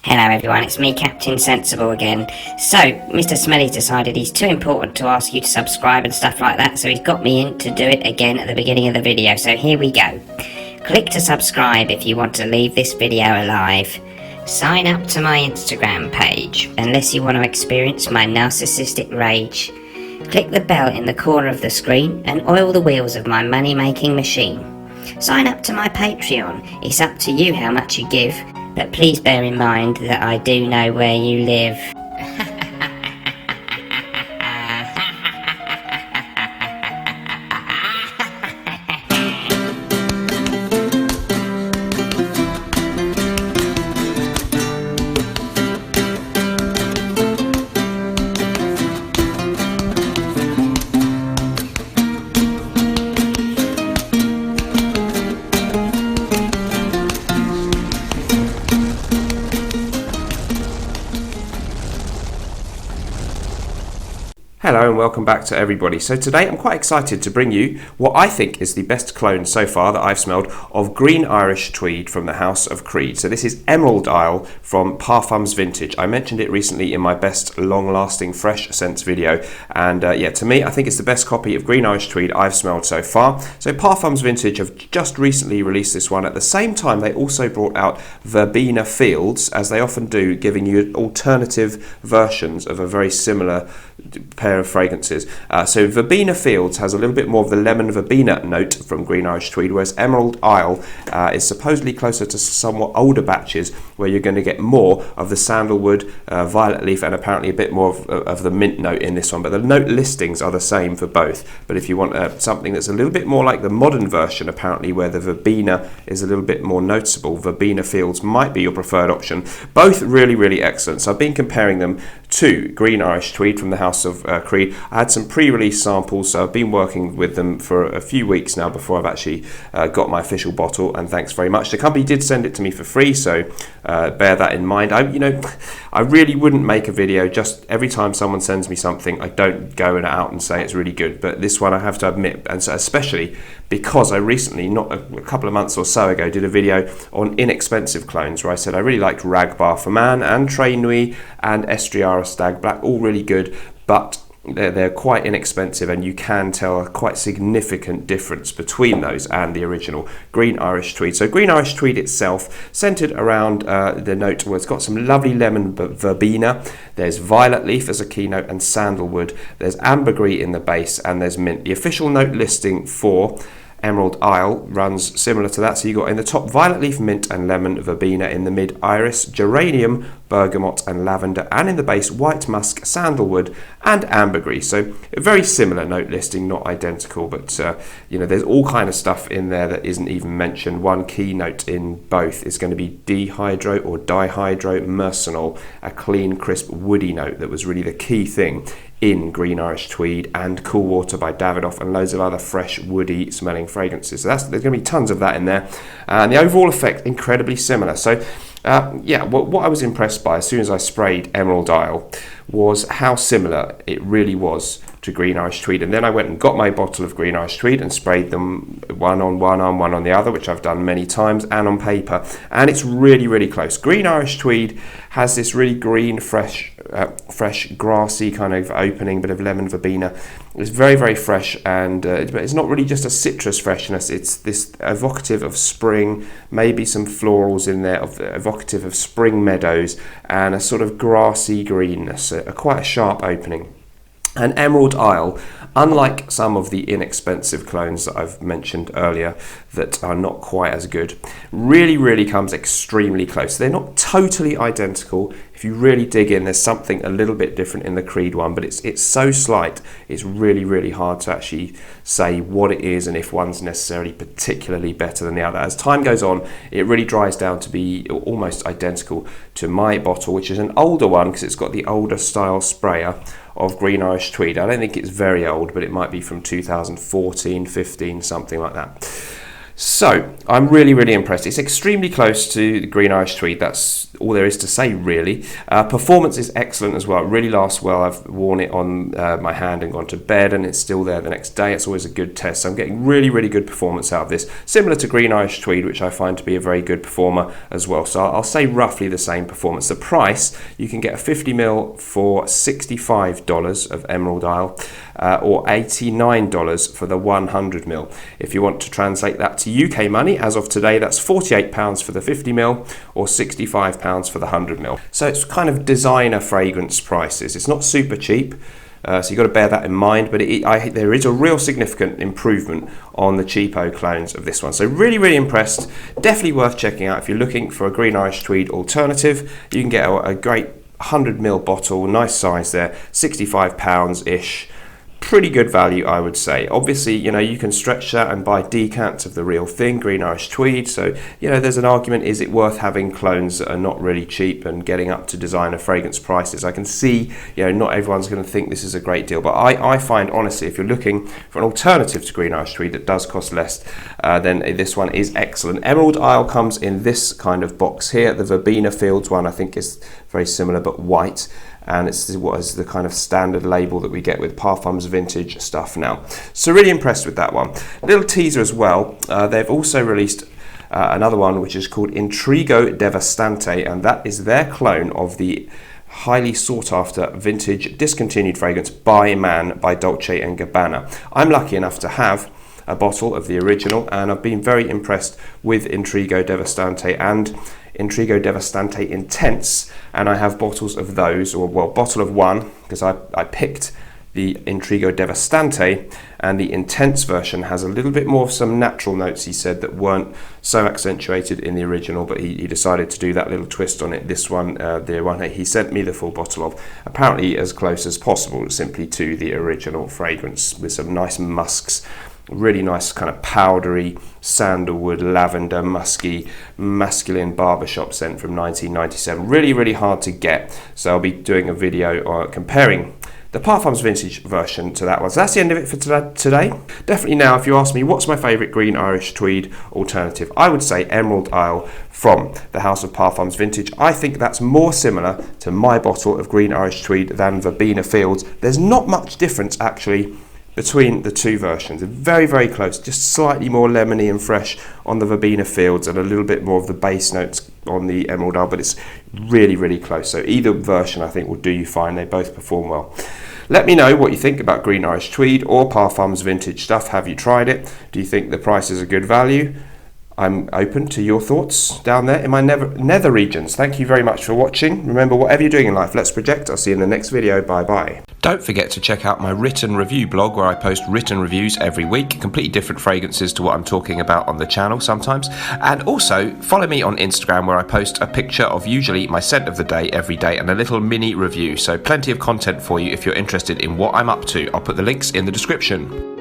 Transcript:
Hello everyone, it's me, Captain Sensible again. So, Mr. Smelly's decided he's too important to ask you to subscribe and stuff like that, so he's got me in to do it again at the beginning of the video, so here we go. Click to subscribe if you want to leave this video alive. Sign up to my Instagram page, unless you want to experience my narcissistic rage. Click the bell in the corner of the screen and oil the wheels of my money-making machine. Sign up to my Patreon, it's up to you how much you give. But please bear in mind that I do know where you live. Hello and welcome back to everybody. So today I'm quite excited to bring you what I think is the best clone so far that I've smelled of Green Irish Tweed from the House of Creed. So this is Emerald Isle from Parfums Vintage. I mentioned it recently in my best long-lasting fresh scents video, and yeah, to me I think it's the best copy of Green Irish Tweed I've smelled so far. So Parfums Vintage have just recently released this one. At the same time they also brought out Verbena Fields, as they often do, giving you alternative versions of a very similar pair of fragrances. So Verbena Fields has a little bit more of the lemon verbena note from Green Irish Tweed, whereas Emerald Isle is supposedly closer to somewhat older batches, where you're going to get more of the sandalwood, violet leaf, and apparently a bit more of the mint note in this one. But the note listings are the same for both. But if you want something that's a little bit more like the modern version, apparently, where the verbena is a little bit more noticeable, Verbena Fields might be your preferred option. Both really, really excellent. So I've been comparing them to Green Irish Tweed from the House of Creed. I had some pre-release samples, so I've been working with them for a few weeks now before I've actually got my official bottle, and thanks very much. The company did send it to me for free, so bear that in mind. I really wouldn't make a video just every time someone sends me something. I don't go out and say it's really good, but this one I have to admit, and so especially because I recently, not a couple of months or so ago, did a video on inexpensive clones where I said I really liked Rag Bar for Man and Très Nuit and Estriara Stag Black, all really good, but they're quite inexpensive, and you can tell a quite significant difference between those and the original Green Irish Tweed. So Green Irish Tweed itself, centered around the note where it's got some lovely lemon verbena, there's violet leaf as a keynote and sandalwood, there's ambergris in the base, and there's mint. The official note listing for Emerald Isle runs similar to that. So you got in the top violet leaf, mint and lemon verbena, in the mid iris, geranium, bergamot and lavender, and in the base white musk, sandalwood and ambergris. So a very similar note listing, not identical, but there's all kind of stuff in there that isn't even mentioned. One key note in both is going to be dihydro or dihydromercenol, a clean, crisp, woody note that was really the key thing in Green Irish Tweed, and Cool Water by Davidoff, and loads of other fresh, woody smelling fragrances. So there's going to be tons of that in there, and the overall effect incredibly similar. So what I was impressed by as soon as I sprayed Emerald Isle was how similar it really was to Green Irish Tweed. And then I went and got my bottle of Green Irish Tweed and sprayed them one on one arm, one on the other, which I've done many times, and on paper, and it's really, really close. Green Irish Tweed has this really green, fresh, grassy kind of opening, bit of lemon verbena. It's very, very fresh, and it's not really just a citrus freshness. It's this evocative of spring, maybe some florals in there, evocative of spring meadows, and a sort of grassy greenness, quite a sharp opening. And Emerald Isle, unlike some of the inexpensive clones that I've mentioned earlier that are not quite as good, really, really comes extremely close. They're not totally identical. If you really dig in, there's something a little bit different in the Creed one, but it's so slight, it's really, really hard to actually say what it is and if one's necessarily particularly better than the other. As time goes on, it really dries down to be almost identical to my bottle, which is an older one because it's got the older style sprayer of Green Irish Tweed. I don't think it's very old, but it might be from 2014, 15, something like that. So I'm really impressed. It's extremely close to the Green Irish Tweed. That's all there is to say, really. Performance is excellent as well. It really lasts well. I've worn it on my hand and gone to bed, and it's still there the next day. It's always a good test. So I'm getting really good performance out of this. Similar to Green Irish Tweed, which I find to be a very good performer as well. So I'll say roughly the same performance. The price, you can get a 50ml for $65 of Emerald Isle, or $89 for the 100ml. If you want to translate that to UK money, as of today, that's £48 for the 50ml or £65 for the 100ml. So it's kind of designer fragrance prices. It's not super cheap, so you've got to bear that in mind, but there is a real significant improvement on the cheapo clones of this one. So really impressed. Definitely worth checking out if you're looking for a Green Irish Tweed alternative. You can get a great 100ml bottle, nice size there, £65-ish. Pretty good value, I would say. Obviously, you can stretch that and buy decants of the real thing, Green Irish Tweed. So, there's an argument, is it worth having clones that are not really cheap and getting up to designer fragrance prices? I can see, not everyone's going to think this is a great deal. But I find, honestly, if you're looking for an alternative to Green Irish Tweed that does cost less, then this one is excellent. Emerald Isle comes in this kind of box here. The Verbena Fields one, I think, is very similar but white. And it's what is the kind of standard label that we get with Parfums vintage stuff now. So really impressed with that one. A little teaser as well. They've also released another one which is called Intrigo Devastante, and that is their clone of the highly sought after vintage discontinued fragrance By Man by Dolce & Gabbana. I'm lucky enough to have a bottle of the original, and I've been very impressed with Intrigo Devastante and Intrigo Devastante Intense, and I have bottles of those, or bottle of one, because I picked the Intrigo Devastante, and the Intense version has a little bit more of some natural notes, he said, that weren't so accentuated in the original, but he decided to do that little twist on it. This one, the one he sent me the full bottle of, apparently as close as possible simply to the original fragrance, with some nice musks. Really nice kind of powdery sandalwood, lavender, musky, masculine barbershop scent from 1997. Really hard to get. So I'll be doing a video comparing the Parfums vintage version to that one. So that's the end of it for today. Definitely now, if you ask me what's my favourite Green Irish Tweed alternative, I would say Emerald Isle from the House of Parfums vintage. I think that's more similar to my bottle of Green Irish Tweed than Verbena Fields. There's not much difference actually between the two versions. They're very close, just slightly more lemony and fresh on the Verbena Fields and a little bit more of the base notes on the Emerald Isle, but it's really close. So either version I think will do you fine. They both perform well. Let me know what you think about Green Irish Tweed or Parfums vintage stuff. Have you tried it? Do you think the price is a good value? I'm open to your thoughts down there in my nether regions. Thank you very much for watching. Remember, whatever you're doing in life, let's project. I'll see you in the next video. Bye. Don't forget to check out my written review blog, where I post written reviews every week, completely different fragrances to what I'm talking about on the channel sometimes. And also follow me on Instagram, where I post a picture of usually my scent of the day every day and a little mini review. So plenty of content for you if you're interested in what I'm up to. I'll put the links in the description.